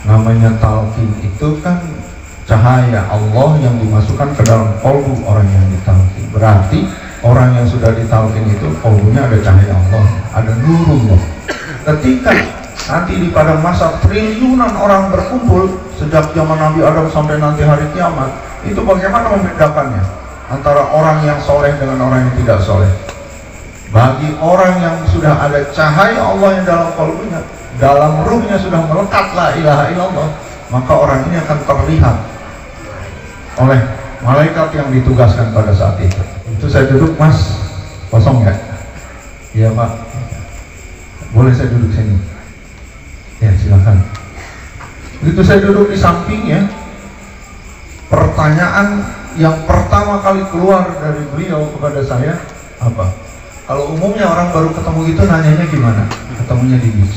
Namanya talqin itu kan cahaya Allah yang dimasukkan ke dalam qalbu orang yang ditalqin. Berarti orang yang sudah ditalqin itu qalbunya ada cahaya Allah, ada nurullah. Ketika nanti di pada masa triliunan orang berkumpul sejak zaman Nabi Adam sampai nanti hari kiamat, itu bagaimana membedakannya antara orang yang soleh dengan orang yang tidak soleh? Bagi orang yang sudah ada cahaya Allah yang dalam qalbunya, dalam ruhnya sudah melekat la ilaha illallah, maka orang ini akan terlihat oleh malaikat yang ditugaskan pada saat itu. Itu saya duduk, Mas, kosong ya? Iya Pak, boleh saya duduk sini? Ya silakan. Begitu saya duduk di sampingnya, pertanyaan yang pertama kali keluar dari beliau kepada saya apa? Kalau umumnya orang baru ketemu gitu nanyanya gimana? Ketemunya di bis.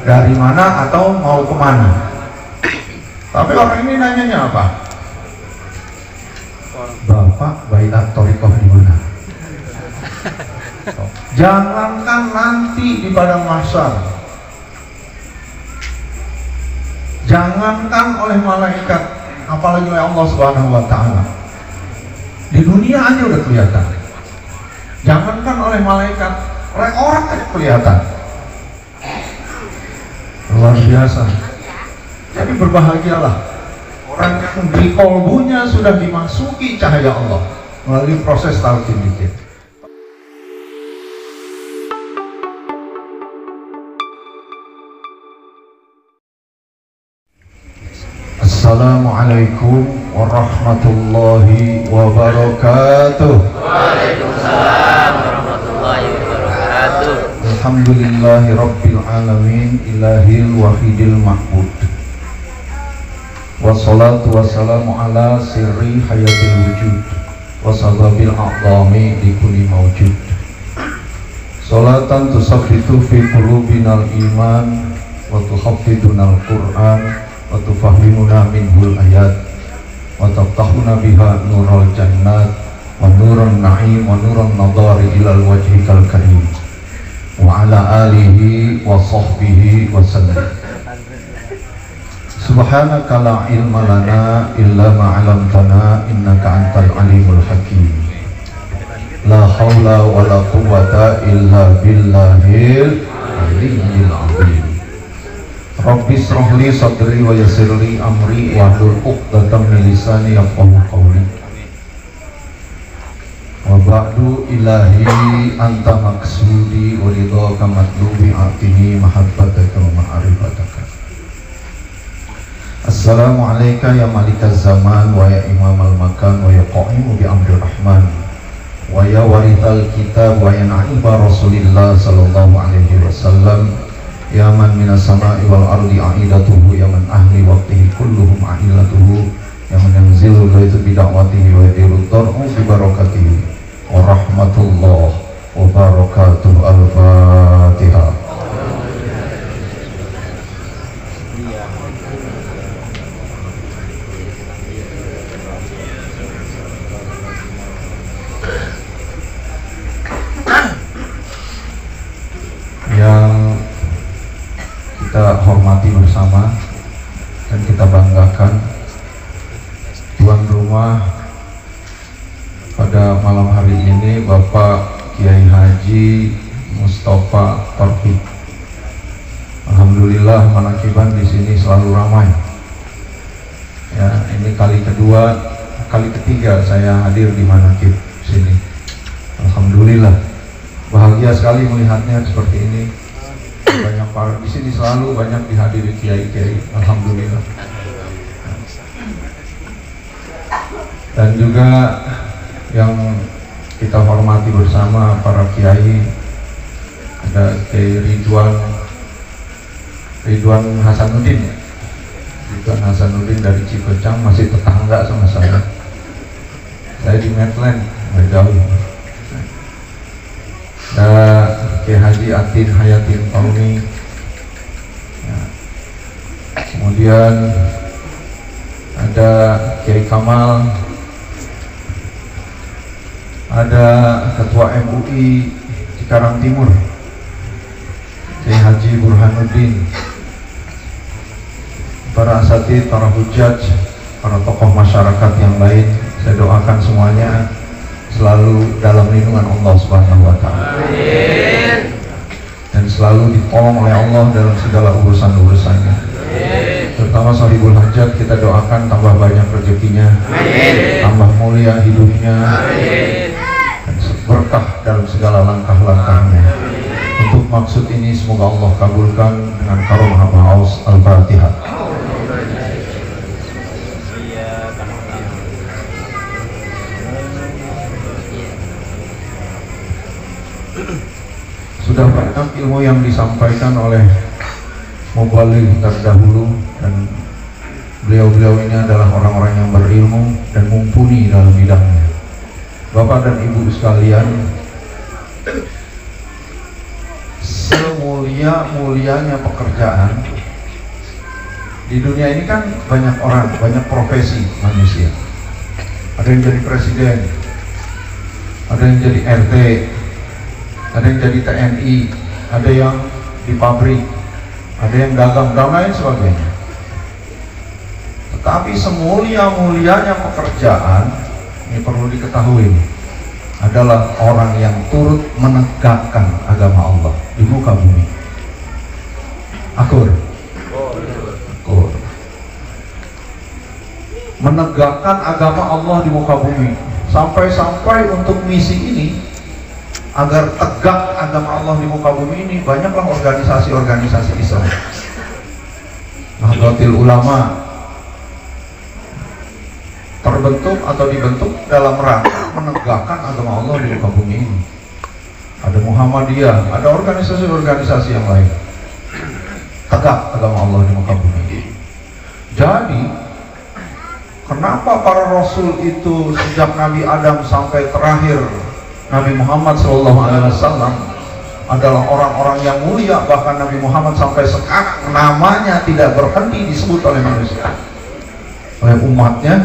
Dari mana atau mau kemana? Tapi orang ini nanyanya apa? Bapak baiat thariqah di mana? Jangankan nanti di padang mahsyar, jangankan oleh malaikat, apalagi oleh Allah Subhanahu wa taala. Di dunia aja udah kelihatan. Jangankan oleh malaikat, oleh orang aja kelihatan. Luar biasa. Jadi berbahagialah orang yang di qalbunya sudah dimasuki cahaya Allah melalui proses talqin itu. Assalamualaikum warahmatullahi wabarakatuh. Waalaikumsalam warahmatullahi wabarakatuh. Alhamdulillahi rabbil alamin, ilahil wahidil mahmud. Wassalatu wassalamu ala sirri hayatil wujud wasababil a'zami likulli mawjud. Salatan tusabbitu fi qulubinal iman wa tuhaffidunal Qur'an wa tufahhimuna minhul ayat wa taftahuna biha nurul jannat wa nurun na'im wa nurun nadari ilal wajhikal karim wa ala alihi wa sahbihi wa sallam. Subhanaka la ilma lana illa ma 'allamtana innaka antal alimul hakim. La haula wa la quwwata illa billahil aliyyil azim. Rabbi shrah li sadri wa yassir li amri wa hlul 'uqdatam min lisani yafqahu qawli. Wa ba'du ilahi anta maksudi wa ridhaka matlubi atini mahabbataka wa ma'rifataka. Assalamualaikum ya malikaz zaman wa ya imamal makan wa ya qa'imu bi amri rahman wa ya warithal kitab wa ya na'iba rasulillah sallallahu alaihi wasallam ya man minas sama'i wal ardi a'idatuhu ya man ahli waqtihi kulluhum a'ilatuhu ya man yanzilu ghaitu bida'watihi wa yadiru dar'u bi barakatihi wa rahmatullah wa barakatuh. Al-Fatihah. Yang kita hormati bersama dan kita banggakan, tuan rumah pada malam hari ini Bapak Kiai Haji Mustafa Taufik. Alhamdulillah Manakiban di sini selalu ramai. Ya, ini kali ketiga saya hadir di Manakib sini. Alhamdulillah. Bahagia sekali melihatnya seperti ini. Banyak para di sini selalu banyak dihadiri kiai-kiai. Alhamdulillah. Dan juga yang kita hormati bersama para kiai, ada Kiai Ridwan Hasanuddin. Ridwan Hasanuddin dari Cikocang, masih tetangga sama saya. Saya di Medland, nggak jauh. Ada Kiai Haji Atin Hayatin Tauni ya. Kemudian ada Kiai Kamal, ada Ketua MUI Cikarang Timur Kiai Haji Burhanuddin, para asatidz, para hujjaj, para tokoh masyarakat yang lain, saya doakan semuanya selalu dalam lindungan Allah Subhanahu wa Ta'ala. Amin. Dan selalu ditolong oleh Allah dalam segala urusan-urusannya. Terutama sahibul hajat, kita doakan tambah banyak rezekinya, tambah mulia hidupnya, dan berkah dalam segala langkah-langkahnya. Untuk maksud ini semoga Allah kabulkan dengan karomah Maus Al-Fatihah. Sudah banyak ilmu yang disampaikan oleh mubaligh terdahulu, dan beliau-beliau ini adalah orang-orang yang berilmu dan mumpuni dalam bidangnya. Bapak dan Ibu sekalian, semulia-mulianya pekerjaan di dunia ini kan banyak orang, banyak profesi manusia. Ada yang jadi presiden, ada yang jadi RT, ada yang jadi TNI, ada yang di pabrik, ada yang dagang dan lain sebagainya. Tetapi semulia-mulianya pekerjaan, ini perlu diketahui, adalah orang yang turut menegakkan agama Allah di muka bumi. Akur. Menegakkan agama Allah di muka bumi, sampai-sampai untuk misi ini, agar tegak agama Allah di muka bumi ini, banyaklah organisasi-organisasi Islam. Nahdlatul Ulama terbentuk atau dibentuk dalam rangka menegakkan agama Allah di muka bumi ini. Ada Muhammadiyah, ada organisasi-organisasi yang lain. Tegak agama Allah di muka bumi ini. Jadi, kenapa para Rasul itu sejak Nabi Adam sampai terakhir Nabi Muhammad SAW adalah orang-orang yang mulia, bahkan Nabi Muhammad sampai sekarang namanya tidak berhenti disebut oleh manusia, oleh umatnya.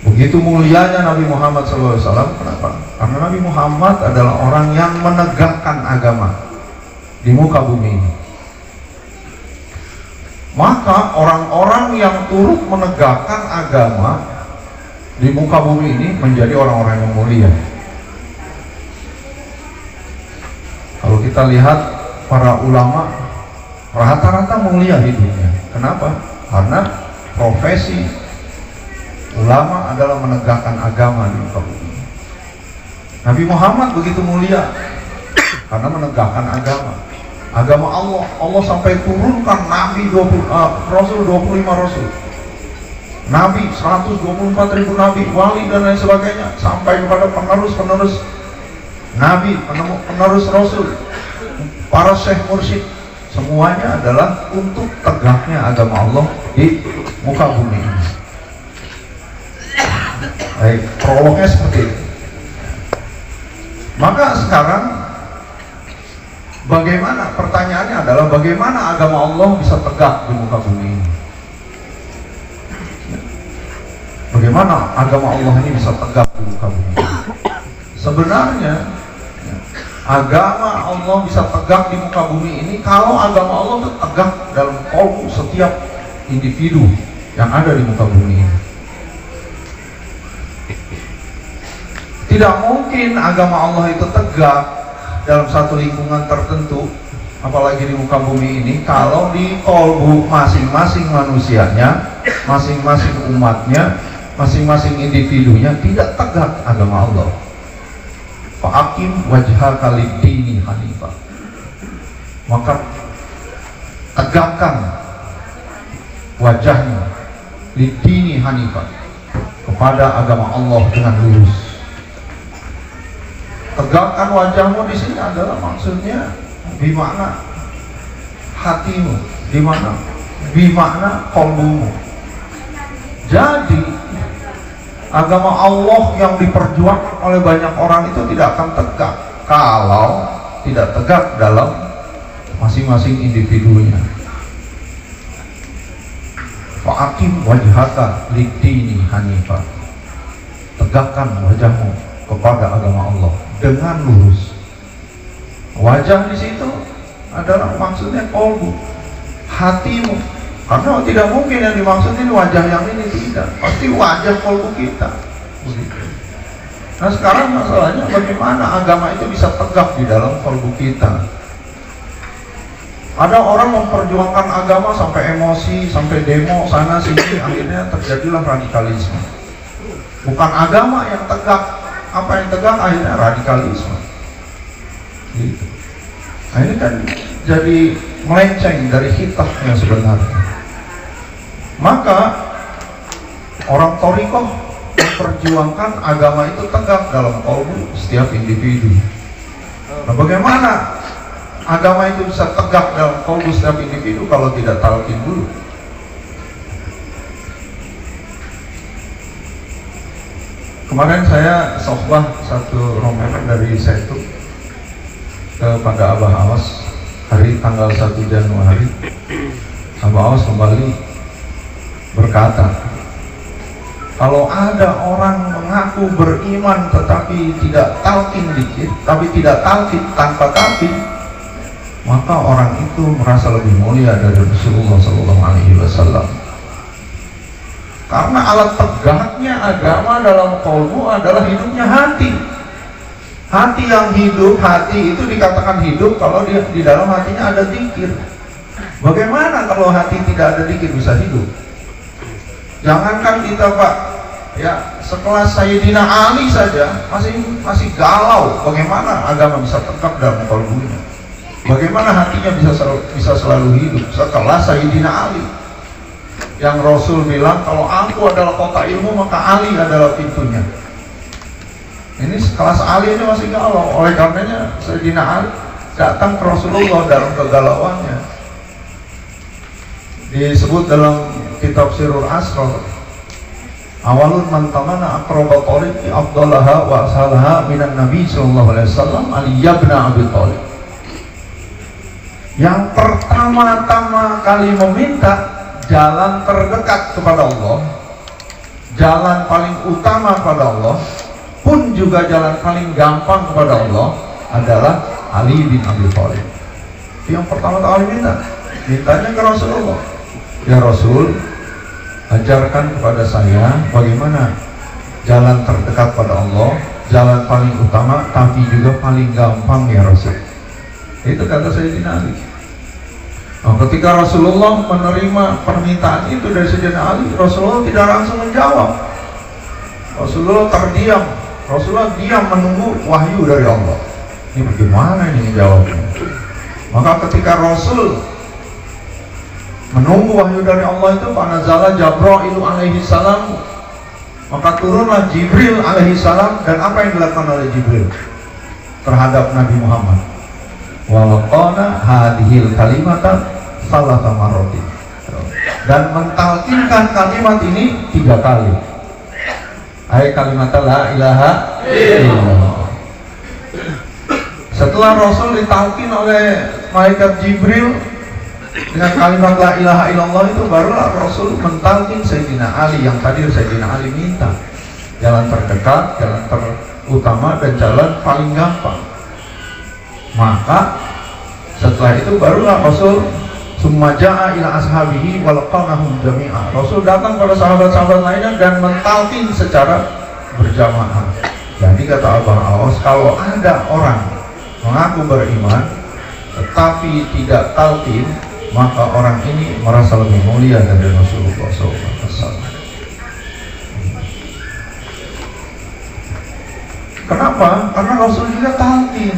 Begitu mulianya Nabi Muhammad SAW. Kenapa? Karena Nabi Muhammad adalah orang yang menegakkan agama di muka bumi ini. Maka orang-orang yang turut menegakkan agama di muka bumi ini menjadi orang-orang yang mulia. Kalau kita lihat para ulama, rata-rata mulia hidupnya. Kenapa? Karena profesi ulama adalah menegakkan agama di muka bumi. Nabi Muhammad begitu mulia karena menegakkan agama Allah. Allah sampai turunkan Nabi 25 Rasul, Nabi 124.000 Nabi, wali dan lain sebagainya, sampai kepada penerus-penerus Nabi, penerus Rasul, para syekh mursyid, semuanya adalah untuk tegaknya agama Allah di muka bumi ini. Baik, prolognya seperti itu. Maka sekarang bagaimana, pertanyaannya adalah bagaimana agama Allah bisa tegak di muka bumi ini? Bagaimana agama Allah ini bisa tegak di muka bumi ini? Sebenarnya agama Allah bisa tegak di muka bumi ini kalau agama Allah itu tegak dalam kalbu setiap individu yang ada di muka bumi ini. Tidak mungkin agama Allah itu tegak dalam satu lingkungan tertentu, apalagi di muka bumi ini, kalau di kalbu masing-masing manusianya, masing-masing umatnya, masing-masing individunya tidak tegak agama Allah. Fa'akim wajhaka lid-dini hanifah, maka tegakkan wajahnya lid-dini hanifah, kepada agama Allah dengan lurus. Tegakkan wajahmu di sini adalah maksudnya bimana hatimu, bimana qalbumu. Jadi agama Allah yang diperjuangkan oleh banyak orang itu tidak akan tegak kalau tidak tegak dalam masing-masing individunya. Fa'akim wajhaka lid-dini hanifah, tegakkan wajahmu kepada agama Allah dengan lurus. Wajah di situ adalah maksudnya qalbu, hatimu, Karena tidak mungkin yang dimaksud ini wajah yang ini, tidak, pasti wajah kolbu kita. Nah sekarang masalahnya bagaimana agama itu bisa tegak di dalam kolbu kita. Ada orang memperjuangkan agama sampai emosi, sampai demo sana sini, akhirnya terjadilah radikalisme. Bukan agama yang tegak, apa yang tegak akhirnya radikalisme. Gitu. Nah ini kan jadi melenceng dari hitah yang sebenarnya. Maka orang thariqah memperjuangkan agama itu tegak dalam kolbu setiap individu. Nah bagaimana agama itu bisa tegak dalam kolbu setiap individu kalau tidak talqin dulu? Kemarin saya sohbah satu rombongan dari Setu kepada Abah Awas hari tanggal 1 Januari. Abah Awas kembali berkata, kalau ada orang mengaku beriman tetapi tidak talqin dikir, tapi tidak talqin tanpa talqin, maka orang itu merasa lebih mulia dari Rasulullah SAW. Karena alat tegaknya agama dalam kolbu adalah hidupnya hati. Hati yang hidup, hati itu dikatakan hidup kalau di dalam hatinya ada zikir. Bagaimana kalau hati tidak ada zikir bisa hidup? Jangankan kita Pak, ya sekelas Sayyidina Ali saja masih galau. Bagaimana agama bisa tegak dalam kolbunya? Bagaimana hatinya bisa selalu hidup? Sekelas Sayyidina Ali, yang Rasul bilang kalau aku adalah kota ilmu maka Ali adalah pintunya. Ini sekelas Ali ini masih galau. Oleh karenanya Sayyidina Ali datang ke Rasulullah dalam kegalauannya. Disebut dalam kitab Sirul Asrar, awalun mantamana akroba tariqi afdalaha wa asalaha minan Nabi sallallahu alaihi wasallam Ali ibn Abi Thalib. Yang pertama-tama kali meminta jalan terdekat kepada Allah, jalan paling utama kepada Allah, pun juga jalan paling gampang kepada Allah adalah Ali bin Abi Thalib. Yang pertama kali mintanya ke Rasulullah, ya Rasul, ajarkan kepada saya bagaimana jalan terdekat pada Allah, jalan paling utama tapi juga paling gampang ya Rasul. Itu kata Sayyidina Ali. Nah, ketika Rasulullah menerima permintaan itu dari Sayyidina Ali, Rasulullah tidak langsung menjawab. Rasulullah terdiam. Rasulullah diam menunggu wahyu dari Allah. Ini bagaimana ini jawabnya? Maka ketika Rasul menunggu wahyu dari Allah itu, panazala Jabril alaihi salam, maka turunlah Jibril alaihi salam. Dan apa yang dilakukan oleh Jibril terhadap Nabi Muhammad? Walaqana hadhil kalimatan salasa marrati, dan mentalkinkan kalimat ini 3 kali. Hai kalimat la ilaha illallah. Setelah Rasul ditalkin oleh malaikat Jibril dengan kalimat la ilaha illallah itu, barulah Rasul mentalkin Sayyidina Ali yang tadi Sayyidina Ali minta jalan terdekat, jalan terutama, dan jalan paling gampang. Maka setelah itu barulah Rasul summa ja'a ila ashabihi walaqanahum jami'a. Rasul datang pada sahabat-sahabat lainnya dan mentalkin secara berjamaah. Jadi kata Abah Awas, kalau ada orang mengaku beriman tetapi tidak talqin, maka orang ini merasa lebih mulia dari Rasulullah SAW. Kenapa? Karena Rasul juga talqin.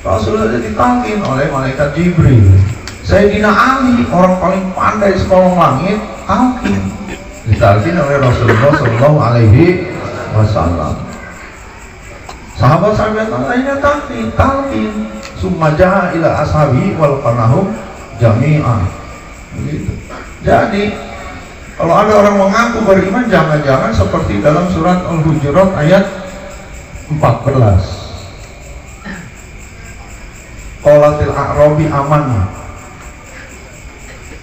Rasul saja ditalqin oleh malaikat Jibril. Sayyidina Ali, orang paling pandai sekolong langit, talqin. Ditalqin oleh Rasulullah SAW. Sahabat-sahabat lainnya talqin. Summa ja'a ila ashabi wal qanahum jami'an. Begitu. Jadi kalau ada orang mengaku beriman, jangan-jangan seperti dalam surat Al-Hujurat ayat 14. Qalatil a'rabi amanna.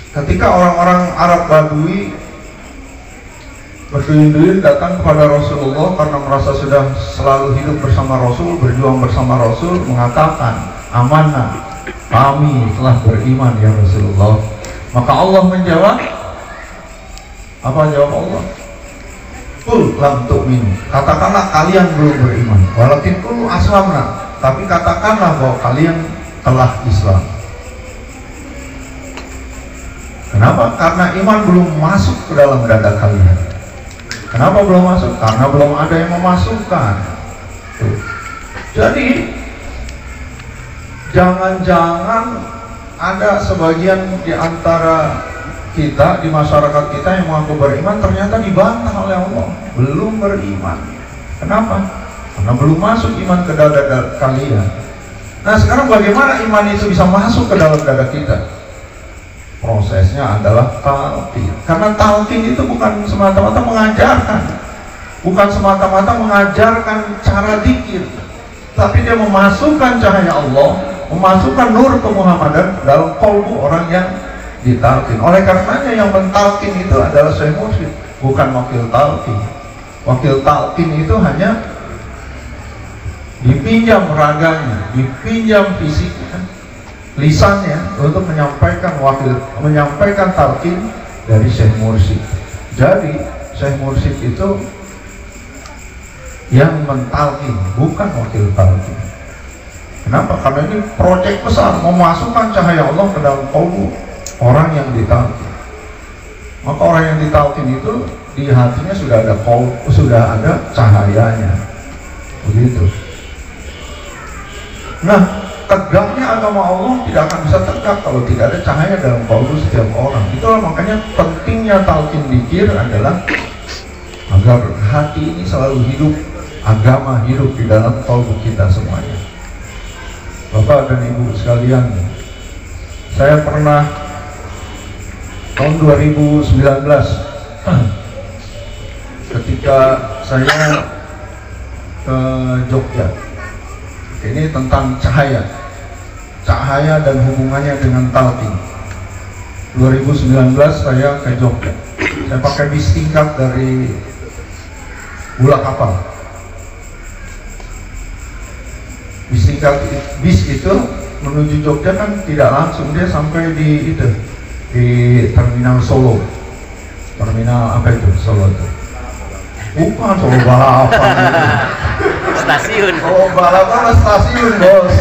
Ketika orang-orang Arab Badui berduyun-duyun datang kepada Rasulullah karena merasa sudah selalu hidup bersama Rasul, berjuang bersama Rasul, mengatakan, amanah, kami telah beriman ya Rasulullah. Maka Allah menjawab, apa jawab Allah? Qul lam tu'minu, katakanlah kalian belum beriman. Walakin qulu aslamna, tapi katakanlah bahwa kalian telah Islam. Kenapa? Karena iman belum masuk ke dalam dada kalian. Kenapa belum masuk? Karena belum ada yang memasukkan. Tuh. Jadi jangan-jangan ada sebagian di antara kita, di masyarakat kita yang mengaku beriman ternyata dibantah oleh Allah, belum beriman. Kenapa? Karena belum masuk iman ke dada kalian. Nah sekarang bagaimana iman itu bisa masuk ke dalam dada kita? Prosesnya adalah talqin. Karena talqin itu bukan semata-mata mengajarkan, bukan semata-mata mengajarkan cara zikir, tapi dia memasukkan cahaya Allah, memasukkan nur kemuhammadan dalam qalbu orang yang ditalqin. Oleh karenanya yang mentalqin itu adalah Syekh Mursyid, bukan wakil talqin. Wakil talqin itu hanya dipinjam raganya, dipinjam fisiknya, lisannya untuk menyampaikan talqin dari Syekh Mursyid. Jadi Syekh Mursyid itu yang mentalqin, bukan wakil talqin. Kenapa? Karena ini proyek besar, memasukkan cahaya Allah ke dalam qalbu orang yang ditalqin. Maka orang yang ditalqin itu di hatinya sudah ada cahayanya, begitu. Nah, tegaknya agama Allah tidak akan bisa tegak kalau tidak ada cahaya dalam qalbu setiap orang. Itulah makanya pentingnya talqin dzikir adalah agar hati ini selalu hidup, agama hidup di dalam qalbu kita semuanya. Bapak dan Ibu sekalian, saya pernah tahun 2019 ketika saya ke Jogja, ini tentang cahaya dan hubungannya dengan talqin. 2019 saya ke Jogja, saya pakai bis tingkat dari Bulak Kapal. Bis itu menuju Jogja kan tidak langsung, dia sampai di terminal Solo. Terminal apa itu Solo itu? Bukan Solo Balapan. Stasiun. Solo Balapan stasiun, bos.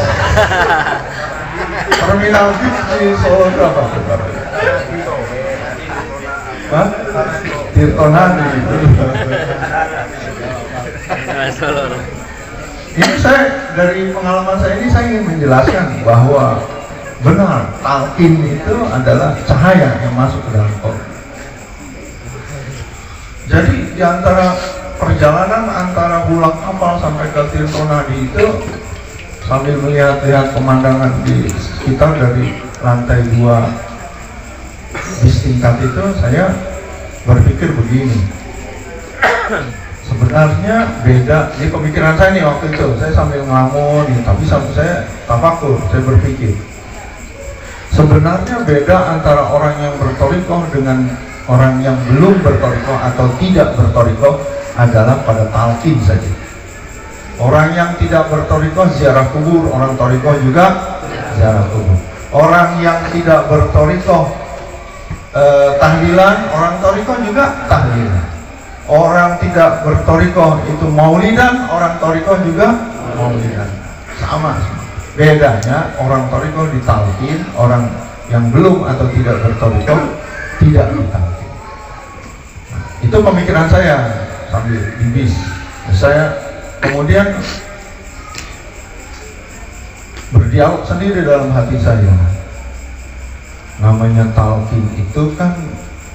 Terminal bis di Solo itu apa? Hah? Tirtonadi. Solo. Ini saya, dari pengalaman saya ini, saya ingin menjelaskan bahwa benar, talqin itu adalah cahaya yang masuk ke dalam qalbu. Jadi di antara perjalanan antara Bulak Kapal sampai ke Tirtonadi itu, sambil melihat-lihat pemandangan di sekitar dari lantai 2 bis tingkat itu, saya berpikir begini. Sebenarnya beda, ini pemikiran saya nih waktu itu, saya sambil ngelamun, tapi saya tafakur, saya berpikir sebenarnya beda antara orang yang berthariqah dengan orang yang belum berthariqah atau tidak berthariqah adalah pada talqin saja. Orang yang tidak berthariqah ziarah kubur, orang thariqah juga ziarah kubur. Orang yang tidak berthariqah tahlilan, orang thariqah juga tahlilan. Orang tidak berthariqah itu maulidan, orang thariqah juga maulidan. Sama. Bedanya orang thariqah ditalqin, orang yang belum atau tidak berthariqah tidak ditalqin. Nah, itu pemikiran saya sambil di bis. Saya kemudian berdialog sendiri dalam hati saya. Namanya talqin itu kan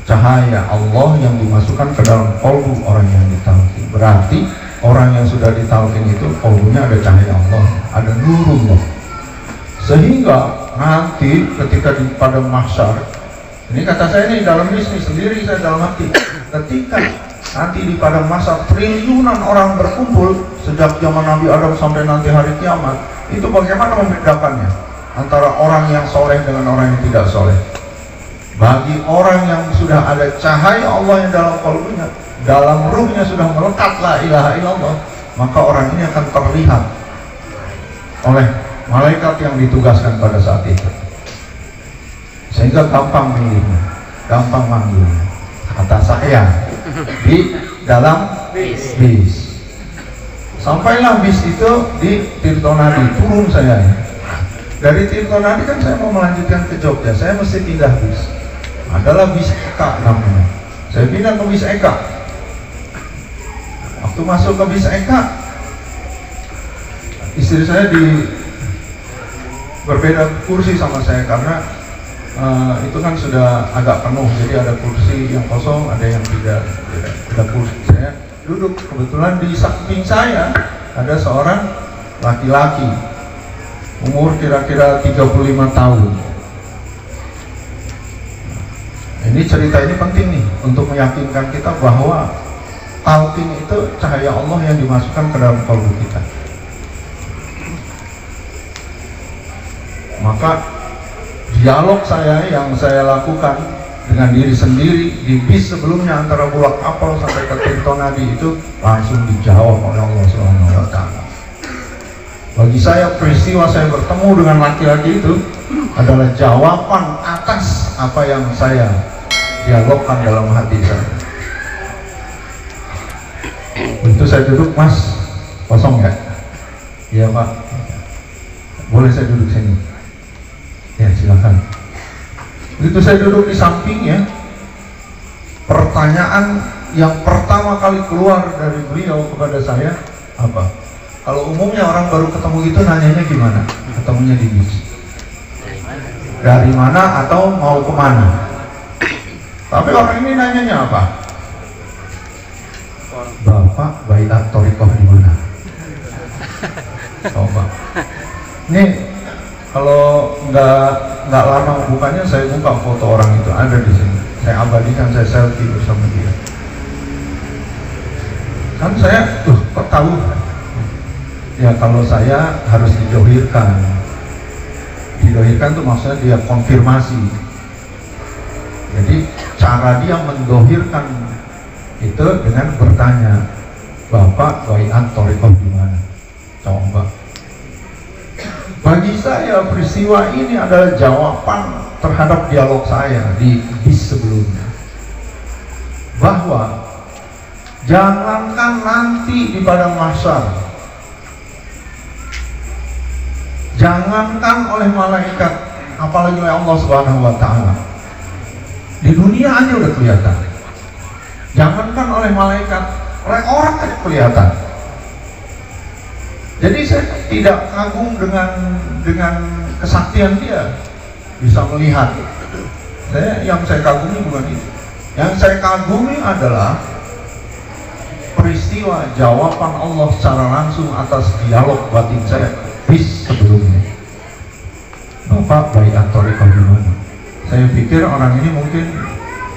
cahaya Allah yang dimasukkan ke dalam qalbu orang yang ditalqin. Berarti orang yang sudah ditalqin itu qalbunya ada cahaya Allah, ada nurullah. Sehingga nanti ketika di pada mahsyar, ini kata saya ini dalam bisnis sendiri, saya dalam hati, ketika nanti di pada mahsyar triliunan orang berkumpul sejak zaman Nabi Adam sampai nanti hari kiamat, itu bagaimana membedakannya antara orang yang soleh dengan orang yang tidak soleh? Bagi orang yang sudah ada cahaya Allah yang dalam qalbunya, dalam ruhnya sudah melekat la ilaha illallah, maka orang ini akan terlihat oleh malaikat yang ditugaskan pada saat itu. sehingga gampang milihnya, gampang manggilnya. Kata saya di dalam bis. Sampailah bis itu di Tirtonadi, turun saya ya. Dari Tirtonadi kan saya mau melanjutkan ke Jogja, saya mesti pindah bis. Adalah bis Eka namanya. Saya pindah ke bis Eka. Waktu masuk ke bis Eka, istri saya berbeda kursi sama saya karena itu kan sudah agak penuh, jadi ada kursi yang kosong, ada yang tidak ada kursi. Saya duduk, kebetulan di samping saya ada seorang laki-laki umur kira-kira 35 tahun. Ini cerita ini penting nih untuk meyakinkan kita bahwa talqin itu cahaya Allah yang dimasukkan ke dalam kalbu kita. Maka dialog saya yang saya lakukan dengan diri sendiri di bis sebelumnya antara Bulak Apel sampai ke Tirtonadi itu langsung dijawab oleh Allah SWT. Bagi saya peristiwa saya bertemu dengan laki-laki itu adalah jawaban atas apa yang saya dialogkan dalam hati saya. Itu saya duduk, Mas, kosong nggak? Iya Pak, boleh saya duduk sini? Ya silakan. Begitu saya duduk di sampingnya, pertanyaan yang pertama kali keluar dari beliau kepada saya apa? Kalau umumnya orang baru ketemu gitu nanyanya gimana? Ketemunya di bis. Dari mana atau mau kemana? Tapi orang ini nanyanya apa? Bapak baiat thariqah di mana? Coba. Nih kalau nggak lama bukanya, saya buka foto orang itu ada di sini. Saya abadikan, saya selfie bersama dia. Kan saya, kok tahu? Ya kalau saya harus didohirkan. Didohirkan itu maksudnya dia konfirmasi. Jadi cara dia mendohirkan itu dengan bertanya, Bapak baiat thariqah di mana? Coba. Bagi saya peristiwa ini adalah jawaban terhadap dialog saya di bis sebelumnya, bahwa jangankan nanti di padang mahsyar, jangankan oleh malaikat, apalagi oleh Allah Subhanahu wa Ta'ala, di dunia aja udah kelihatan. Jangankan oleh malaikat, oleh orang aja kelihatan. Jadi saya tidak kagum dengan kesaktian dia bisa melihat. Yang saya kagumi bukan itu. Yang saya kagumi adalah peristiwa jawaban Allah secara langsung atas dialog batin saya bis sebelumnya. Bapak baiat thariqah di mana? Saya pikir orang ini mungkin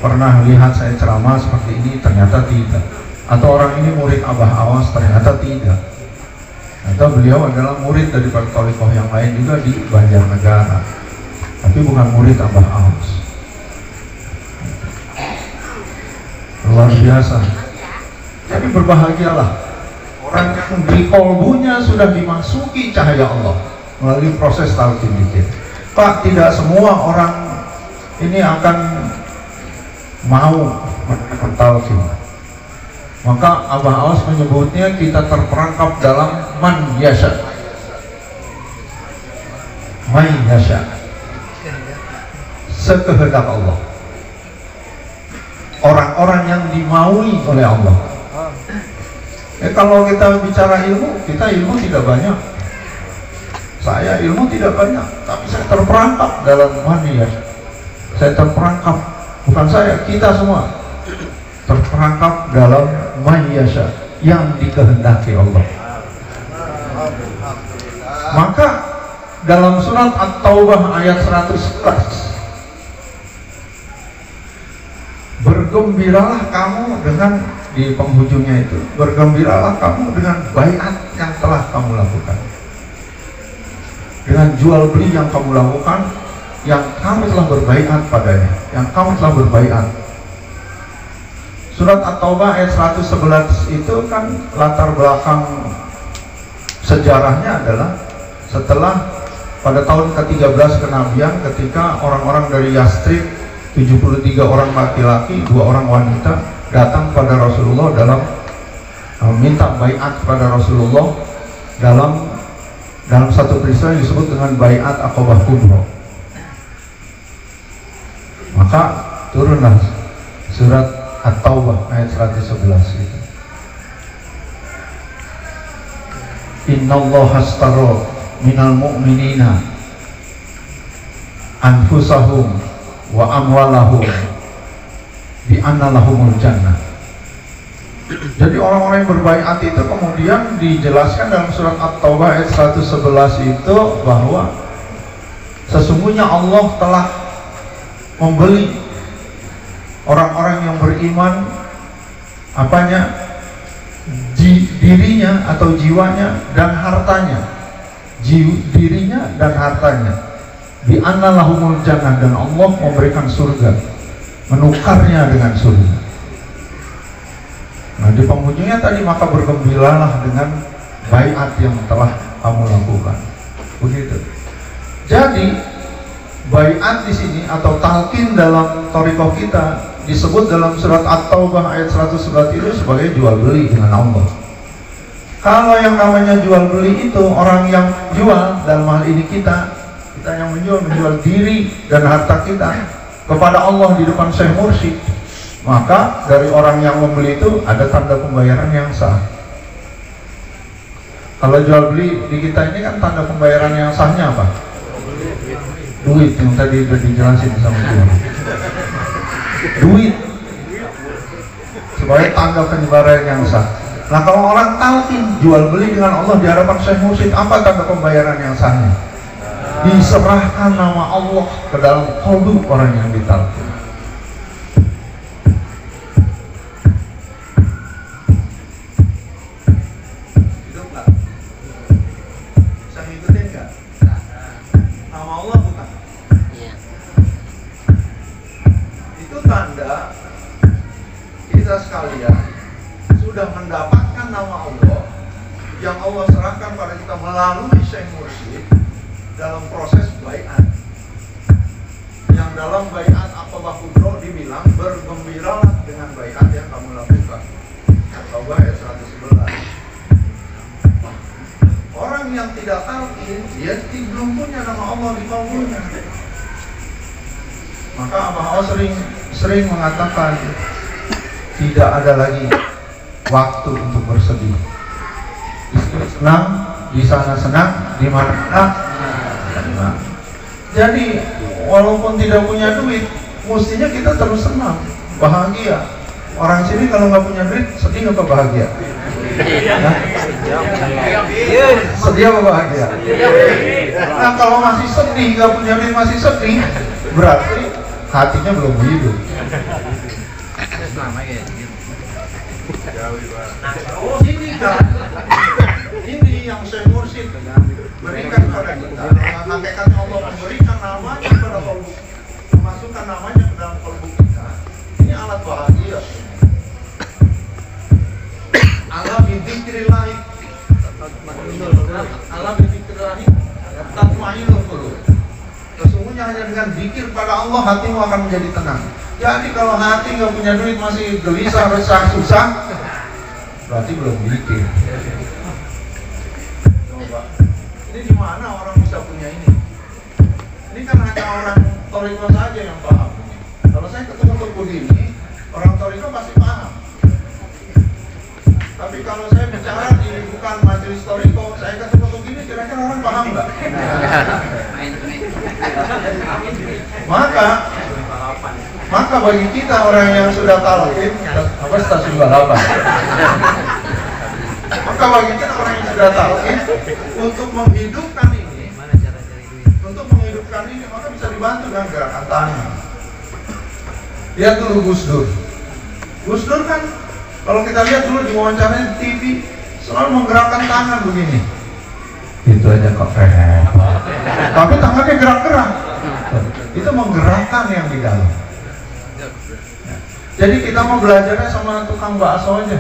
pernah lihat saya ceramah seperti ini, ternyata tidak. Atau orang ini murid Abah Awas, ternyata tidak. Atau beliau adalah murid dari thariqah yang lain juga di Banjarnegara, tapi bukan murid Abah Awas. Luar biasa. Jadi berbahagialah orang yang di kolbunya sudah dimasuki cahaya Allah melalui proses talqin zikir. Pak, tidak semua orang ini akan mau menerima talqin. Maka Abah Awas menyebutnya kita terperangkap dalam man yasha. Man yasha, sekehendak Allah. Orang-orang yang dimaui oleh Allah. Kalau kita bicara ilmu, kita ilmu tidak banyak. Saya ilmu tidak banyak, tapi saya terperangkap dalam man yasha. Saya terperangkap, bukan saya, kita semua terperangkap dalam mayyasha yang dikehendaki Allah. Maka dalam surat At-Taubah ayat 111, bergembiralah kamu dengan, di penghujungnya itu, bergembiralah kamu dengan baiat yang telah kamu lakukan, dengan jual beli yang kamu lakukan, yang kamu telah berbaiat padanya, yang kamu telah berbaiat. Surat At-Taubah ayat 111 itu kan latar belakang sejarahnya adalah setelah pada tahun ke-13 kenabian ketika orang-orang dari Yastrib, 73 orang laki-laki, 2 orang wanita datang pada Rasulullah dalam minta baiat kepada Rasulullah dalam satu peristiwa yang disebut dengan baiat Aqabah Kubra. Maka turunlah surat At-Taubah ayat 111 itu. Innallaha astara minal mu'minina anfusahum wa amwalahum bi anna lahumul jannah. Jadi orang-orang yang berbaiat itu kemudian dijelaskan dalam surat At-Taubah ayat 111 itu bahwa sesungguhnya Allah telah membeli orang-orang yang beriman dirinya atau jiwanya dan hartanya, dirinya dan hartanya, bi anna lahumul jannah, dan Allah memberikan surga, menukarnya dengan surga. Nah, di penghujungnya tadi, maka bergembiralah dengan baiat yang telah kamu lakukan. Begitu. Jadi baiat di sini atau talqin dalam thariqah kita disebut dalam surat At-Taubah ayat 111 itu sebagai jual beli dengan Allah. Kalau yang namanya jual beli itu orang yang jual, dalam hal ini kita yang menjual diri dan harta kita kepada Allah di depan Syekh Mursyid, maka dari orang yang membeli itu ada tanda pembayaran yang sah. Kalau jual beli di kita ini kan tanda pembayaran yang sahnya apa? Duit, yang tadi sudah dijelasin sama dia. Duit sebagai tanda penyebaran yang sah. Nah, kalau orang talqin jual beli dengan Allah di hadapan Syekh Mursyid, apa tanda pembayaran yang sahnya? Diserahkan nama Allah ke dalam qalbu orang yang ditalqin. Hidup nggak? Bisa ngikutin nggak? Nama Allah bukan? Iya. Itu tanda kita sekalian sudah mendapatkan nama Allah yang Allah serahkan pada kita melalui Syekh Mursyid dalam proses baiat. Yang dalam baiat Aqabah Kubra dibilang bergembiralah dengan baiat yang kamu lakukan. At-Taubah ayat 111. Orang yang tidak talqin, dia belum punya nama Allah di kalbunya. Maka Abah Allah sering mengatakan tidak ada lagi waktu untuk bersedih. Senang, di sana senang, di mana senang. Jadi walaupun tidak punya duit, mestinya kita terus senang, bahagia. Orang sini kalau nggak punya duit, sedih apa bahagia? Nah, sedih apa bahagia? Nah, kalau masih sedih, nggak punya duit masih sedih, berarti hatinya belum hidup. Ini kan, ini yang Syekh Mursyid berikan kepada kita. Hakikatnya Allah memberikan namanya kepada kalbu, memasukkan namanya ke dalam kalbu kita. Ini alat bahagia. Allah bidzikrillah, Allah bidzikrillah tatma'innul qulub. Sesungguhnya hanya dengan zikir pada Allah hatimu akan menjadi tenang. Jadi kalau hati nggak punya duit masih gelisah, resah, susah, berarti belum zikir. Coba, ini di mana orang bisa punya ini? Ini kan hanya orang thariqah saja yang paham. Kalau saya ketemu begini, orang thariqah pasti paham. Tapi kalau saya bicara di bukan majelis thariqah, saya ketemu begini, kira-kira orang paham nggak? Maka bagi kita orang yang sudah talqin, apa stasiun balapan? Maka bagi kita orang yang sudah talqin, untuk menghidupkan ini, maka bisa dibantu dengan gerakan tangan. Lihat dulu Gus Dur. Gus Dur kan, kalau kita lihat dulu di wawancaranya di TV, selalu menggerakkan tangan begini. Itu aja kok repot. Tapi tangannya gerak-gerak. Itu menggerakkan yang di dalam. Jadi kita mau belajarnya sama tukang bakso aja.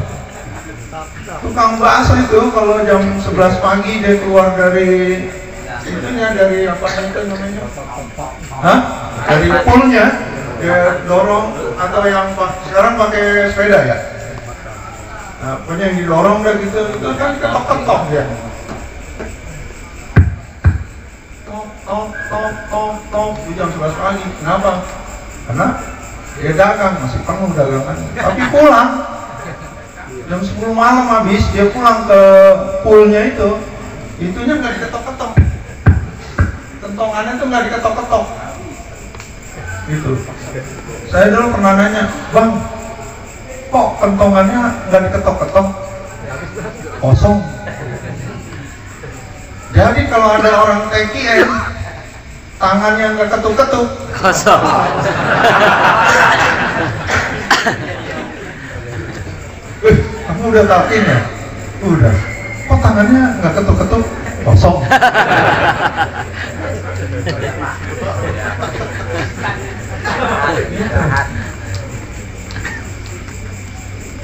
Tukang bakso itu kalau jam 11 pagi dia keluar dari itunya dari apa itu namanya? Hah? Dari poolnya ya dorong atau yang sekarang pakai sepeda ya? Nah, pokoknya yang didorong udah gitu itu kan ketok-ketok ya. Tok jam 11 pagi. Kenapa? Karena dia dagang masih penuh dagangan. Tapi pulang jam 10 malam habis dia pulang ke poolnya itunya nggak diketok-ketok. Kentongannya tuh nggak diketok-ketok. Gitu. Saya dulu pernah nanya, Bang, kok kentongannya nggak diketok-ketok? Kosong. Jadi kalau ada orang TKN tangannya nggak ketuk-ketuk, kosong. Kamu udah takin ya? Udah. Kok tangannya nggak ketuk-ketuk? Kosong.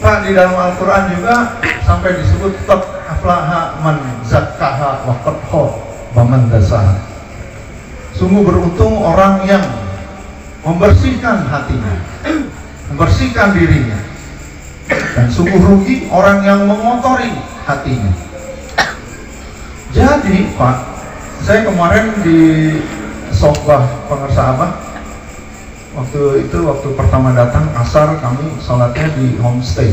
Pak, di dalam Al-Quran juga sampai disebut qad aflaha man zakkaha wa qad khaba man dasaha. Sungguh beruntung orang yang membersihkan hatinya, membersihkan dirinya, dan sungguh rugi orang yang mengotori hatinya. Jadi Pak, saya kemarin di Sokbah Pengersa Abah, waktu pertama datang asar kami sholatnya di homestay,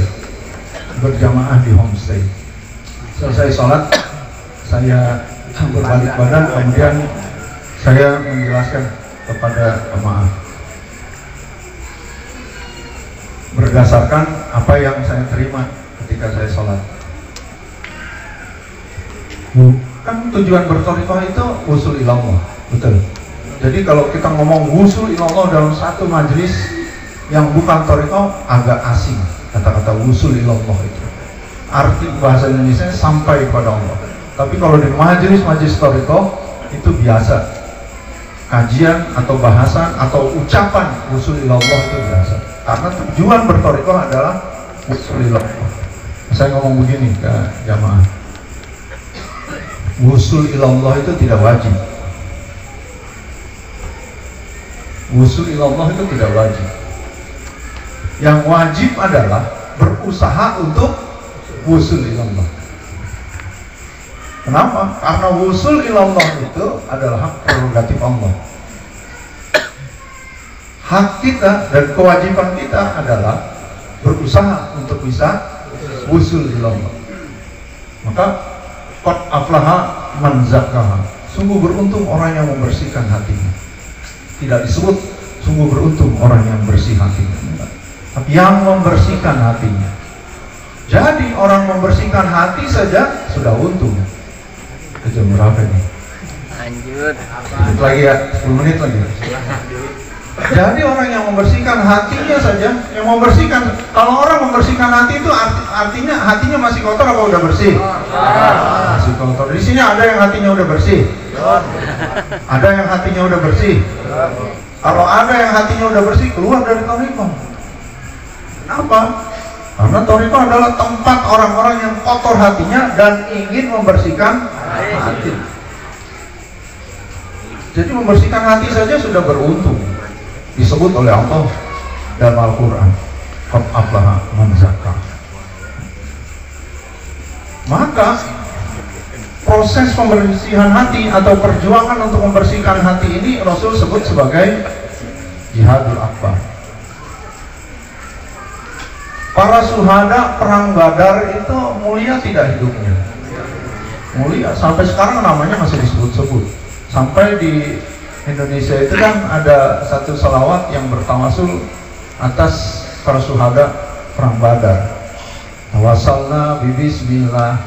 berjamaah di homestay. Selesai sholat saya berbalik badan, kemudian saya menjelaskan kepada jemaah berdasarkan apa yang saya terima ketika saya sholat. Kan tujuan berthariqah itu wusul ilallah, betul. Jadi kalau kita ngomong wusul ilallah dalam satu majelis yang bukan thariqah agak asing kata-kata wusul ilallah itu. Arti bahasa Indonesia sampai kepada Allah. Tapi kalau di majelis-majelis thariqah itu biasa. Kajian atau bahasan atau ucapan wusul ilallah itu biasa. Karena tujuan berthariqah adalah wusul ilallah. Saya ngomong begini ke jamaah. Wusul ilallah itu tidak wajib. Wusul ilallah itu tidak wajib. Yang wajib adalah berusaha untuk wusul ilallah. Kenapa? Karena wusul ilallah itu adalah hak prerogatif Allah. Hak kita dan kewajiban kita adalah berusaha untuk bisa wusul ilallah. Maka qad aflaha man zakkaha. Sungguh beruntung orang yang membersihkan hatinya. Tidak disebut sungguh beruntung orang yang bersih hatinya, tapi yang membersihkan hatinya. Jadi orang membersihkan hati saja sudah untung. Jam berapa nih? Lanjut. Lanjut lagi ya, 10 menit lagi. Jadi orang yang membersihkan hatinya saja, yang membersihkan, kalau orang membersihkan hati itu artinya hatinya masih kotor apa udah bersih? Masih kotor. Di sini ada yang hatinya udah bersih. Ada yang hatinya udah bersih. Kalau ada yang hatinya udah bersih, keluar dari thariqah. Kenapa? Karena thariqah adalah tempat orang-orang yang kotor hatinya dan ingin membersihkan hati. Jadi membersihkan hati saja sudah beruntung. Disebut oleh Allah dalam Al-Quran, qad aflaha man zakkaha. Maka proses pembersihan hati atau perjuangan untuk membersihkan hati ini Rasul sebut sebagai jihadul akbar. Para syuhada perang Badar itu mulia tidak hidupnya? Mulia, sampai sekarang namanya masih disebut-sebut. Sampai di Indonesia itu kan ada satu salawat yang bertawasul atas para syuhada perang Badar. Tawassalna bismillah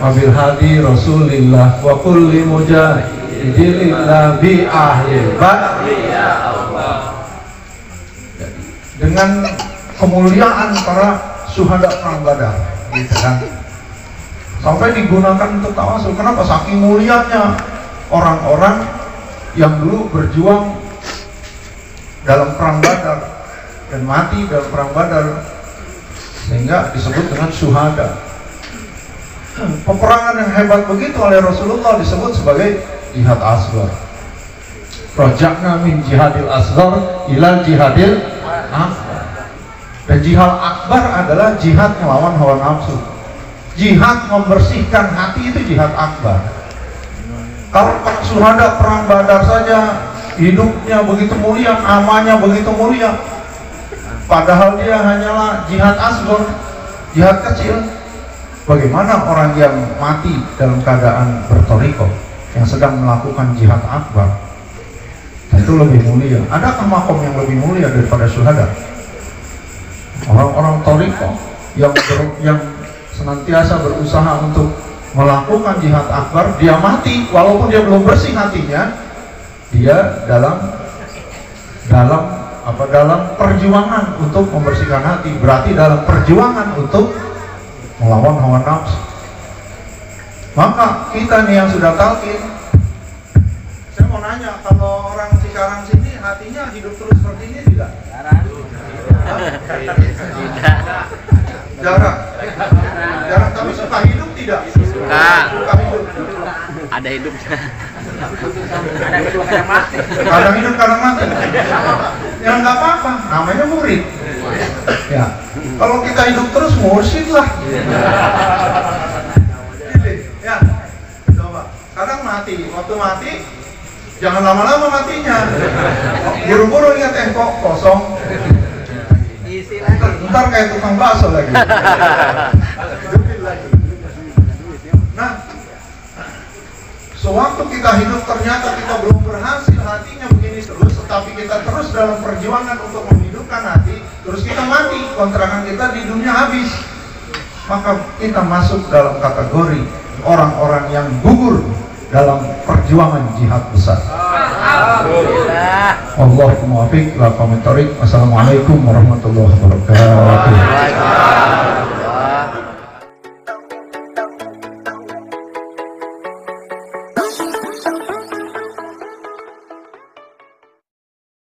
wabil hadi Rasulillah wa kulli mujahidillah bi ahlil badri ya Allah. Dengan kemuliaan para syuhada perang Badar, gitu kan. Sampai digunakan untuk tawasul. Kenapa? Saking mulianya orang-orang yang dulu berjuang dalam perang Badar dan mati dalam perang Badar, sehingga disebut dengan syuhada. peperangan yang hebat begitu oleh Rasulullah disebut sebagai jihad asghar. Raja'na min jihadil asghar ilal jihadil akbar. Dan jihad akbar adalah jihad melawan hawa nafsu. Jihad membersihkan hati itu jihad akbar. Kalau para syuhada perang Badar saja hidupnya begitu mulia, amalnya begitu mulia, padahal dia hanyalah jihad asghar, jihad kecil. Bagaimana orang yang mati dalam keadaan bertoriko, yang sedang melakukan jihad akbar? Itu lebih mulia. Adakah makom yang lebih mulia daripada syuhada? Orang-orang toriko yang senantiasa berusaha untuk melakukan jihad akbar, dia mati walaupun dia belum bersih hatinya, dia dalam perjuangan untuk membersihkan hati, berarti dalam perjuangan untuk melawan hawa nafsu. Maka kita nih yang sudah talqin, saya mau nanya, kalau orang Cikarang sini hatinya hidup terus seperti ini tidak? Jarang. Jarang, tapi suka hidup tidak? Suka hidup. Ada hidupnya. Kadang hidup, kadang mati. Ya nggak apa-apa, namanya murid. Ya, kalau kita hidup terus mursyid lah. Ya, coba. Kadang mati, waktu mati jangan lama-lama matinya. Buru-buru ingat kok kosong. Ntar kayak tukang bakso lagi. Nah, sewaktu kita hidup ternyata kita belum berhasil, hatinya begini terus, tetapi kita terus dalam perjuangan untuk menghidupkan hati, terus kita mati, kontrakan kita di dunia habis, maka kita masuk dalam kategori orang-orang yang gugur dalam perjuangan jihad besar. Allahumma muwaffiq wa aqwamit thoriq. Wassalamualaikum warahmatullahi wabarakatuh.